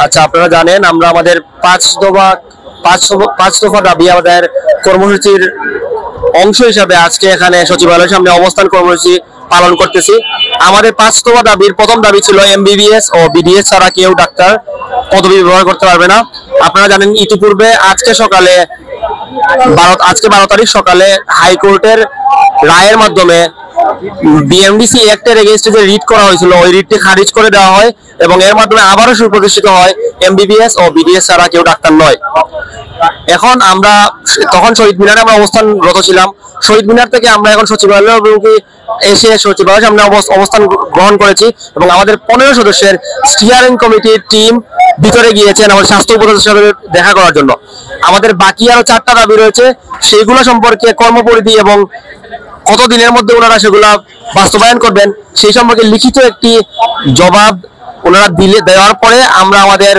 আচ্ছা, আপনারা জানেন আমরা আমাদের পাঁচ দফা দাবি আমাদের কর্মসূচির অংশ হিসাবে আজকে এখানে সচিবালয়ের সামনে অবস্থান কর্মসূচি পালন করতেছি। আমাদের 5 দফা দাবির প্রথম দাবি ছিল এমবিবিএস ও বিডিএস ছাড়া কেউ ডাক্তার পদবি ব্যবহার করতে পারবে না। আপনারা জানেন ইতিপূর্বে আজকে 12 তারিখ সকালে হাইকোর্টের রায়ের মাধ্যমে বিএমডিসি অ্যাক্টের এগেইনস্টে যে রিট করা হয়েছিল ওই রিটটি খারিজ করে দেওয়া হয় এবং এর মাধ্যমে আবারও সুপ্রতিষ্ঠিত হয় এমবিবিএস ও বিডিএস ছাড়া কেউ ডাক্তার নয়। এখন আমরা তখন শহীদ মিনারে আমরা অবস্থানরত ছিলাম। শহীদ মিনার থেকে আমরা এখন সচিবালয় অভিমুখী এসে সচিবালয়ের সামনে অবস্থান গ্রহণ করেছি এবং আমাদের 15 সদস্যের স্টিয়ারিং কমিটির টিম ভিতরে গিয়েছেন আমাদের স্বাস্থ্য উপদেষ্টার সাথে দেখা করার জন্য। আমাদের বাকি আরো 4টা দাবি রয়েছে, সেইগুলো সম্পর্কে কর্মপরিধি এবং কতদিনের মধ্যে ওনারা সেগুলা বাস্তবায়ন করবেন সেই সম্পর্কে লিখিত একটি জবাব ওনারা দেওয়ার পরে আমরা আমাদের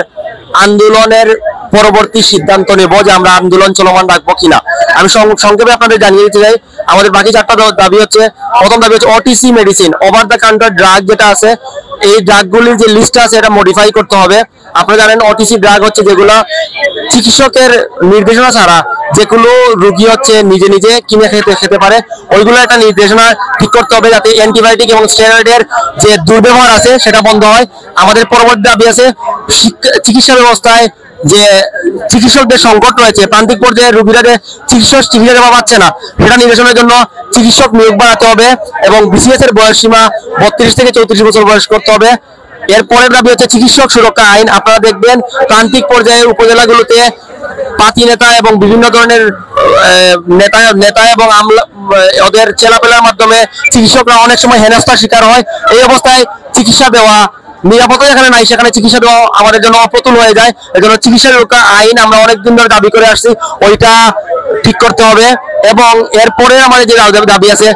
আন্দোলনের পরবর্তী সিদ্ধান্ত নেব যে আমরা আন্দোলন চলমান রাখবো কিনা। আমি সংক্ষেপে আপনাদের জানিয়ে দিতে চাই, আমাদের বাকি 4টা দাবি হচ্ছে, প্রথম দাবি হচ্ছে OTC medicine, over the counter drug যেটা আছে এই ড্রাগগুলির যে লিস্ট আছে এটা মডিফাই করতে হবে। আপনারা জানেন ওটিসি ড্রাগ হচ্ছে যেগুলো চিকিৎসকের নির্দেশনা ছাড়া যেগুলো রোগী হচ্ছে নিজে নিজে কিনে খেতে পারে, ওইগুলো একটা নির্দেশনা ঠিক করতে হবে যাতে অ্যান্টিবায়োটিক এবং স্টেরয়েডের যে দুর্ব্যবহার আছে সেটা বন্ধ হয়। আমাদের পরবর্তী দাবি আছে চিকিৎসা ব্যবস্থায় যে চিকিৎসকদের সংকট রয়েছে, প্রান্তিক পর্যায়ে রোগীরা যে চিকিৎসা সেবা পাচ্ছে না সেটা নিরসনের জন্য চিকিৎসক নিয়োগ বাড়াতে হবে এবং বিসিএস এর বয়স সীমা 32 থেকে 34 বছর বয়স করতে হবে। এরপরের দাবি হচ্ছে চিকিৎসক সুরক্ষা আইন। আপনারা দেখবেন প্রান্তিক পর্যায়ে উপজেলাগুলোতে পাতি নেতা এবং বিভিন্ন ধরনের নেতা এবং ওদের চেলাপেলার মাধ্যমে চিকিৎসকরা অনেক সময় হেনস্থার শিকার হয়। এই অবস্থায় চিকিৎসা দেওয়া নিরাপত্তা যেখানে নাই সেখানে চিকিৎসা দেওয়া আমাদের জন্য অপ্রতুল হয়ে যায়। এজন্য চিকিৎসা সুরক্ষা আইন আমরা অনেকদিন ধরে দাবি করে আসছি, ওইটা ঠিক করতে হবে। এবং এরপরে আমাদের যে দাবি আছে,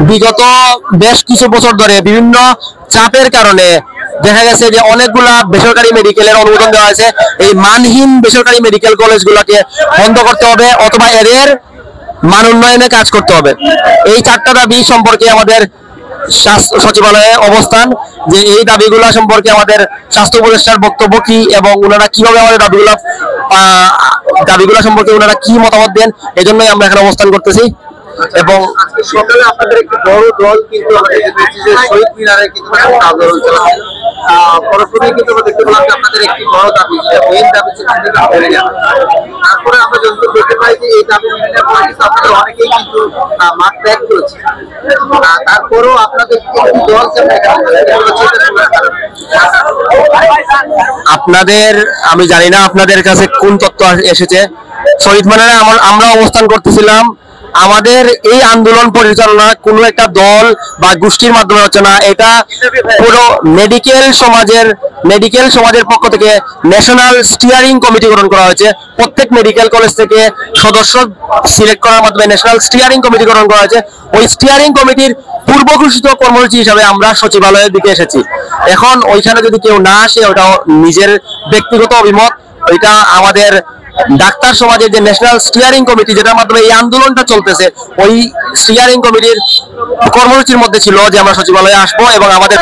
বিগত বেশ কিছু বছর ধরে বিভিন্ন চাপের কারণে দেখা গেছে যে অনেকগুলা বেসরকারি মেডিকেলের অনুমোদন দেওয়া হয়েছে, এই মানহীন বেসরকারি মেডিকেল কলেজগুলোকে বন্ধ করতে হবে অথবা এদের মান উন্নয়নে কাজ করতে হবে। এই 4টা দাবি সম্পর্কে আমাদের সচিবালয়ে অবস্থান, যে এই দাবিগুলা সম্পর্কে আমাদের স্বাস্থ্য উপদেষ্টার বক্তব্য কি এবং ওনারা কিভাবে আমাদের দাবিগুলা সম্পর্কে ওনারা কি মতামত দেন, এজন্যই আমরা এখানে অবস্থান করতেছি। এবং সকালে আপনাদের একটি বড় দল কিন্তু আমরা দেখেছি যে শহীদ মিনারে কিন্তু আন্দোলন চালাচ্ছে, পরক্ষণে কিন্তু আমরা দেখতে পেলাম যে আপনাদের একটি বড় দাবি মেইন দাবি ছিল তারপরে আমরা যখন দেখতে পাই যে এই দাবি মেনে পরে কিন্তু আপনাদের অনেকেই কিন্তু মাঠ ত্যাগ করেছে, তারপরেও আপনাদের একটি দল আপনাদের আমি জানি না আপনাদের কাছে কোন তথ্য এসেছে। শহীদ মিনারে আমরা অবস্থান করতেছিলাম, আমাদের এই আন্দোলন পরিচালনা কোনো একটা দল বা গোষ্ঠীর মাধ্যমে হচ্ছে না, এটা পুরো মেডিকেল সমাজের পক্ষ থেকে ন্যাশনাল স্টিয়ারিং কমিটি গঠন করা হয়েছে। প্রত্যেক মেডিকেল কলেজ থেকে সদস্য সিলেক্ট করার মাধ্যমে ন্যাশনাল স্টিয়ারিং কমিটি গঠন করা হয়েছে। ওই স্টিয়ারিং কমিটির পূর্ব ঘোষিত কর্মসূচি হিসাবে আমরা সচিবালয়ের দিকে এসেছি। এখন ওইখানে যদি কেউ না আসে, ওটা নিজের ব্যক্তিগত অভিমত, ওইটা আমাদের ডাক্তার সমাজের যে ন্যাশনাল স্টিয়ারিং কমিটি যেটার মাধ্যমে এই আন্দোলনটা চলতেছে, ওই স্টিয়ারিং কমিটির কর্মসূচির মধ্যে ছিল যে আমরা সচিবালয়ে আসবো এবং আমাদের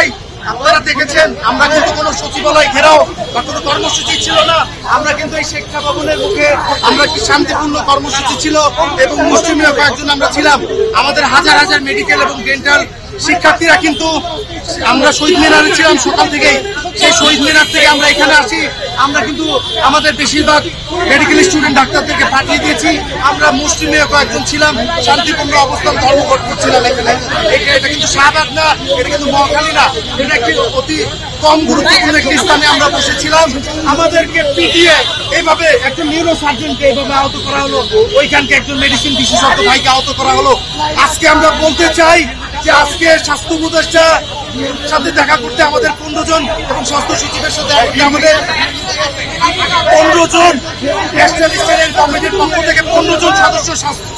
আপনারা দেখেছেন আমরা কিন্তু কোনো সচিবালয় ঘেরাও বা কোনো কর্মসূচি ছিল না, আমরা কিন্তু এই শিক্ষা ভবনের মুখে আমরা একটি শান্তিপূর্ণ কর্মসূচি ছিল এবং মুসলিমীয় কয়েকজন আমরা ছিলাম। আমাদের হাজার হাজার মেডিকেল এবং ডেন্টাল শিক্ষার্থীরা কিন্তু আমরা শহীদ মিনারে ছিলাম সকাল থেকেই, সেই শহীদ মিনার থেকে আমরা এখানে আসি। আমরা কিন্তু আমাদের বেশিরভাগ মেডিকেল স্টুডেন্ট ডাক্তারদেরকে পাঠিয়ে দিয়েছি। আমরা মুসলিমীয় কয়েকজন ছিলাম, শান্তিপূর্ণ অবস্থান ধর্মঘট করছিলাম এখানে। এটা কিন্তু শাহবাগ না, এটা কিন্তু মহাখালী না, এটা একটি অতি কম গুরুত্বপূর্ণ একটি স্থানে আমরা বসেছিলাম। আমাদেরকে পিটিয়ে এইভাবে একজন নিউরো সার্জনকে এইভাবে আহত করা হলো, ওইখানকে একজন মেডিসিন বিশেষজ্ঞ ভাইকে আহত করা হলো। আজকে আমরা বলতে চাই যে আজকে স্বাস্থ্য উপদেষ্টার সাথে দেখা করতে আমাদের 15 জন এবং স্বাস্থ্য সচিবের সাথে আমাদের 15 জন ন্যাশনাল কমিটির পক্ষ থেকে 15 জন সদস্য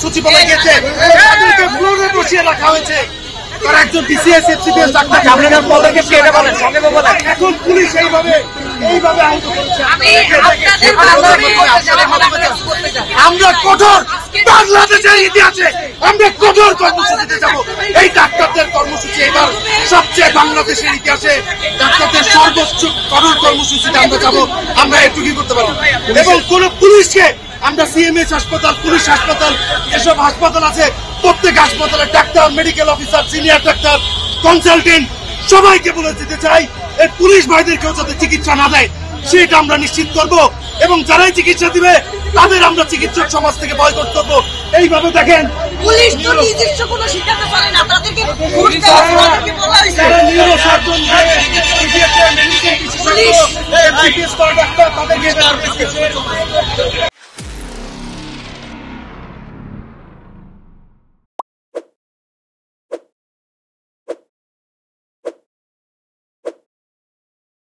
সচিবালয়ে গেছে, তাদেরকে ফ্লোরে বসিয়ে রাখা হয়েছে। তারা একজন বিসিএস এফসিপিএস ডাক্তার এখন পুলিশ এইভাবে আহত করেছে। আমরা কঠোর বাংলাদেশের ইতিহাসে আমরা কঠোর কর্মসূচিতে যাব। এই ডাক্তারদের কর্মসূচি এবার সবচেয়ে বাংলাদেশের ইতিহাসে ডাক্তারদের সর্বোচ্চ কঠোর কর্মসূচিতে আমরা যাব। আমরা ভর্তুকি করতে পারি এবং কোন পুলিশকে আমরা সিএমএইচ হাসপাতাল, পুলিশ হাসপাতাল, এসব হাসপাতাল আছে, প্রত্যেক হাসপাতালে doctor, medical officer, senior doctor, consultant সবাইকে বলে দিতে চাই এই পুলিশ ভাইদেরকেও যাতে চিকিৎসা না দেয় সেটা আমরা নিশ্চিত করব এবং যারাই চিকিৎসা দিবে তাদের আমরা চিকিৎসক সমাজ থেকে বয়কট করব। এইভাবে দেখেন পুলিশ তো নিজস্ব কোনো সিদ্ধান্ত পারে না, তাদেরকে ঘুরতে হবে, তাদেরকে বলা হয়েছে। পুলিশ ডাক্তার তাদেরকে